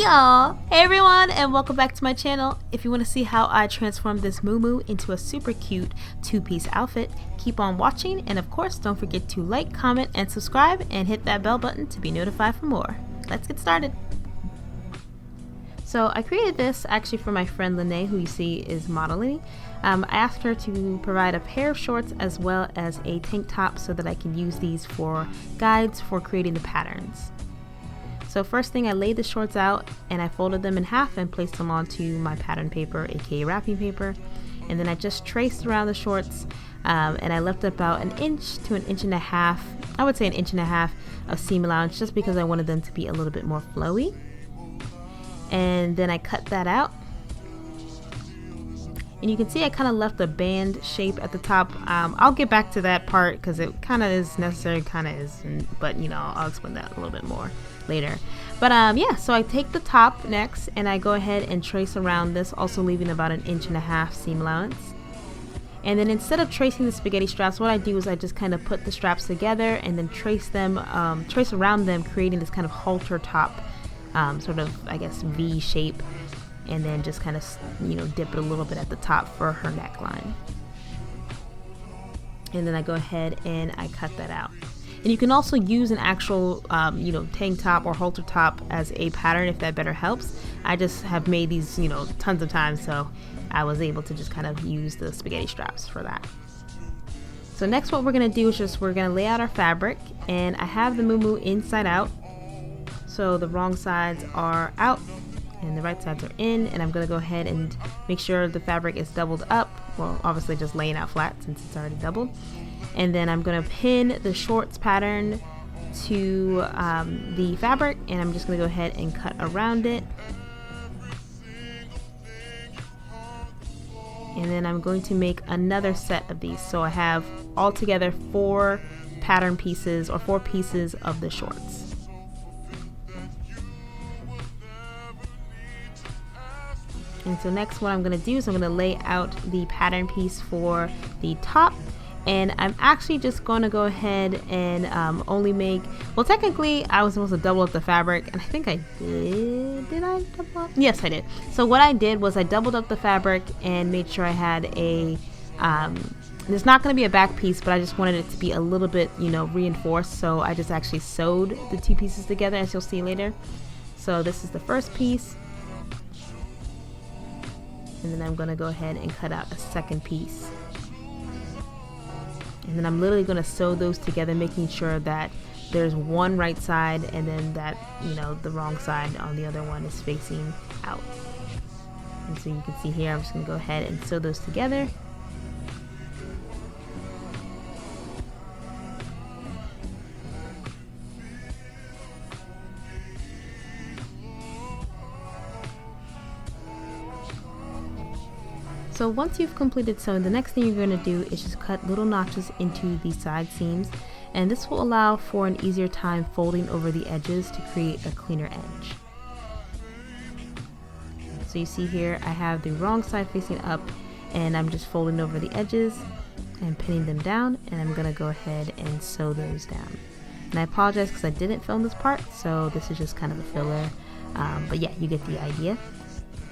y'all! Hey everyone, and welcome back to my channel. If you want to see how I transformed this MUUMUU into a super cute two-piece outfit, keep on watching, and of course don't forget to like, comment, and subscribe, and hit that bell button to be notified for more. Let's get started. So I created this actually for my friend Lene, who you see is modeling. I asked her to provide a pair of shorts as well as a tank top so that I can use these for guides for creating the patterns. So first thing, I laid the shorts out and I folded them in half and placed them onto my pattern paper, aka wrapping paper. And then I just traced around the shorts and I left about 1 inch to 1.5 inches, I would say 1.5 inches of seam allowance just because I wanted them to be a little bit more flowy. And then I cut that out. And you can see I kind of left a band shape at the top. I'll get back to that part because it kind of is necessary, kind of isn't, but you know, I'll explain that a little bit more later. But yeah, so I take the top next and I go ahead and trace around this, also leaving about 1.5 inches seam allowance. And then instead of tracing the spaghetti straps, what I do is I just kind of put the straps together and then trace around them, creating this kind of halter top, sort of, I guess, V shape. And then just kind of, you know, dip it a little bit at the top for her neckline. And then I go ahead and I cut that out. And you can also use an actual, you know, tank top or halter top as a pattern if that better helps. I just have made these, you know, tons of times, so I was able to just kind of use the spaghetti straps for that. So next what we're going to do is we're going to lay out our fabric, and I have the MUUMUU inside out. So the wrong sides are out and the right sides are in, and I'm going to go ahead and make sure the fabric is doubled up. Well, obviously just laying out flat since it's already doubled. And then I'm going to pin the shorts pattern to the fabric, and I'm just going to go ahead and cut around it. And then I'm going to make another set of these. So I have altogether 4 pattern pieces, or 4 pieces of the shorts. And so next what I'm going to do is I'm going to lay out the pattern piece for the top. And I'm actually just going to go ahead and only make, well, technically I was supposed to double up the fabric, and I think I did I double up? Yes, I did. So what I did was I doubled up the fabric and made sure I had a, there's not going to be a back piece, but I just wanted it to be a little bit, you know, reinforced. So I just actually sewed the 2 pieces together, as you'll see later. So this is the first piece. And then I'm going to go ahead and cut out a second piece. And then I'm literally going to sew those together, making sure that there's one right side and then that, you know, the wrong side on the other one is facing out. And so you can see here, I'm just going to go ahead and sew those together. So once you've completed sewing, the next thing you're going to do is just cut little notches into the side seams, and this will allow for an easier time folding over the edges to create a cleaner edge. So you see here I have the wrong side facing up, and I'm just folding over the edges and pinning them down, and I'm going to go ahead and sew those down. And I apologize because I didn't film this part, so this is just kind of a filler, but yeah, you get the idea.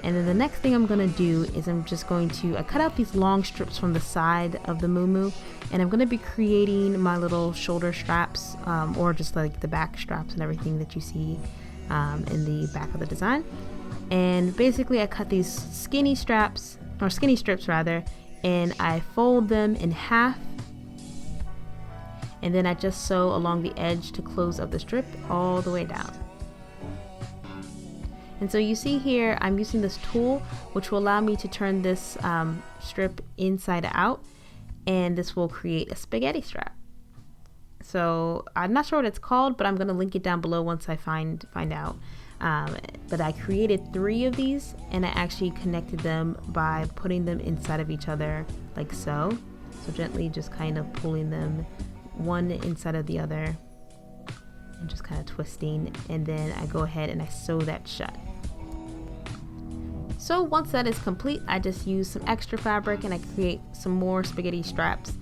And then the next thing I'm going to do is I'm just going to, I cut out these long strips from the side of the MUUMUU, and I'm going to be creating my little shoulder straps, or just like the back straps and everything that you see in the back of the design. And basically I cut these skinny straps, or skinny strips rather, and I fold them in half, and then I just sew along the edge to close up the strip all the way down. And so you see here, I'm using this tool, which will allow me to turn this strip inside out, and this will create a spaghetti strap. So I'm not sure what it's called, but I'm going to link it down below once I find out. But I created 3 of these, and I actually connected them by putting them inside of each other like so. So gently just kind of pulling them one inside of the other, and just kind of twisting, and then I go ahead and I sew that shut. So once that is complete, I just use some extra fabric and I create some more spaghetti straps,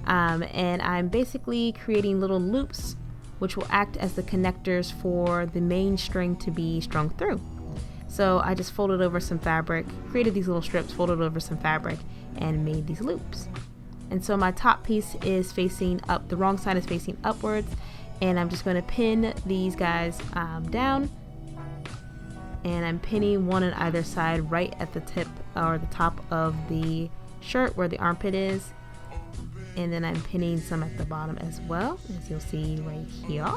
and I'm basically creating little loops which will act as the connectors for the main string to be strung through. So I just folded over some fabric, created these little strips, folded over some fabric, and made these loops. And so my top piece is facing up, the wrong side is facing upwards, and I'm just going to pin these guys down, and I'm pinning one on either side right at the tip or the top of the shirt where the armpit is, and then I'm pinning some at the bottom as well, as you'll see right here.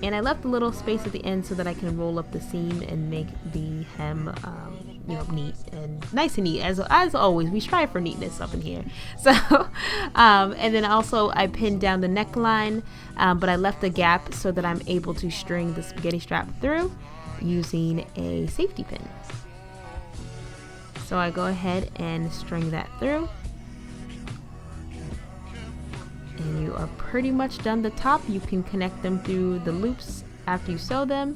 And I left a little space at the end so that I can roll up the seam and make the hem you know, neat and nice and neat. As always, we strive for neatness up in here. So and then also I pinned down the neckline, but I left a gap so that I'm able to string the spaghetti strap through using a safety pin. So I go ahead and string that through, and you are pretty much done the top. You can connect them through the loops after you sew them,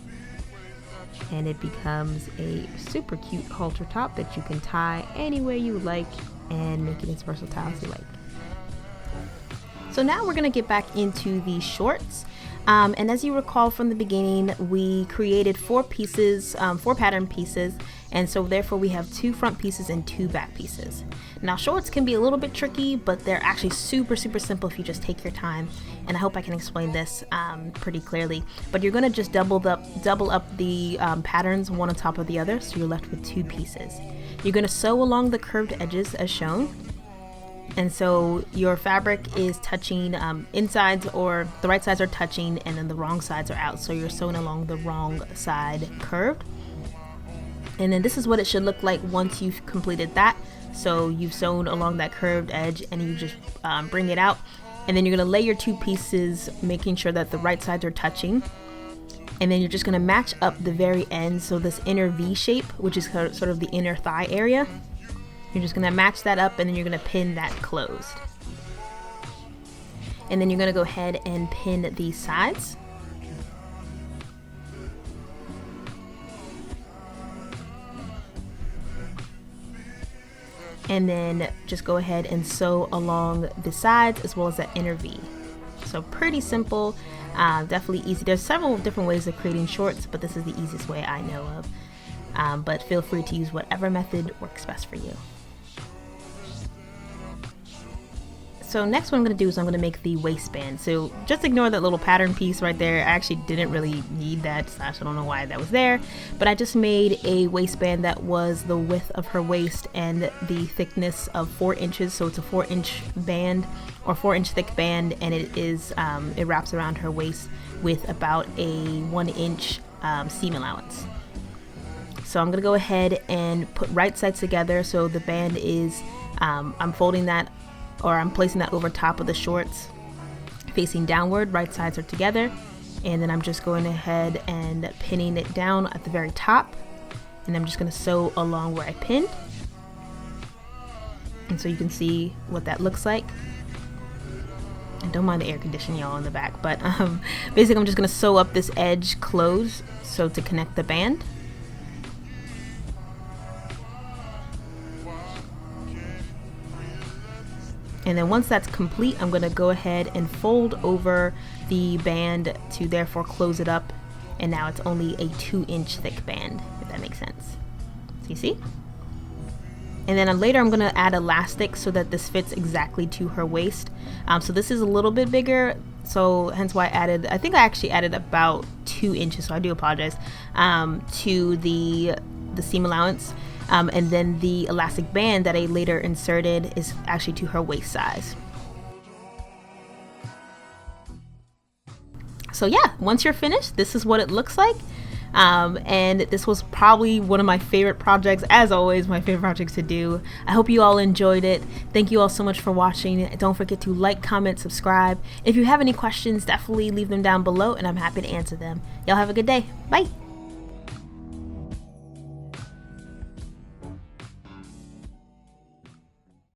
and it becomes a super cute halter top that you can tie any way you like and make it as versatile as you like. So now we're going to get back into the shorts. And as you recall from the beginning, we created 4 pieces, 4 pattern pieces, and so therefore we have 2 front pieces and 2 back pieces. Now shorts can be a little bit tricky, but they're actually super simple if you just take your time, and I hope I can explain this pretty clearly. But you're going to just double up the patterns one on top of the other, so you're left with 2 pieces. You're going to sew along the curved edges as shown. And so your fabric is touching insides, or the right sides are touching and then the wrong sides are out. So you're sewing along the wrong side curved. And then this is what it should look like once you've completed that. So you've sewn along that curved edge and you just bring it out. And then you're going to lay your 2 pieces, making sure that the right sides are touching. And then you're just going to match up the very end. So this inner V shape, which is sort of the inner thigh area. You're just going to match that up, and then you're going to pin that closed. And then you're going to go ahead and pin these sides. And then just go ahead and sew along the sides as well as that inner V. So pretty simple, definitely easy. There's several different ways of creating shorts, but this is the easiest way I know of. But feel free to use whatever method works best for you. So next what I'm going to do is I'm going to make the waistband. So just ignore that little pattern piece right there. I actually didn't really need that, / I don't know why that was there, but I just made a waistband that was the width of her waist and the thickness of 4 inches. So it's a 4-inch band, or 4-inch thick band, and it is it wraps around her waist with about a 1-inch seam allowance. So I'm going to go ahead and put right sides together. So the band is I'm folding that, or I'm placing that over top of the shorts facing downward. Right sides are together, and then I'm just going ahead and pinning it down at the very top, and I'm just going to sew along where I pinned. And so you can see what that looks like. And don't mind the air conditioning, y'all, in the back, but basically I'm just going to sew up this edge closed so to connect the band. And then once that's complete, I'm going to go ahead and fold over the band to therefore close it up. And now it's only a 2-inch thick band, if that makes sense. So you see? And then later I'm going to add elastic so that this fits exactly to her waist. So this is a little bit bigger, so hence why I think I actually added about 2 inches, so I do apologize, to the seam allowance. And then the elastic band that I later inserted is actually to her waist size. So yeah, once you're finished, this is what it looks like. And this was probably one of my favorite projects, as always, my favorite projects to do. I hope you all enjoyed it. Thank you all so much for watching. Don't forget to like, comment, subscribe. If you have any questions, definitely leave them down below and I'm happy to answer them. Y'all have a good day. Bye.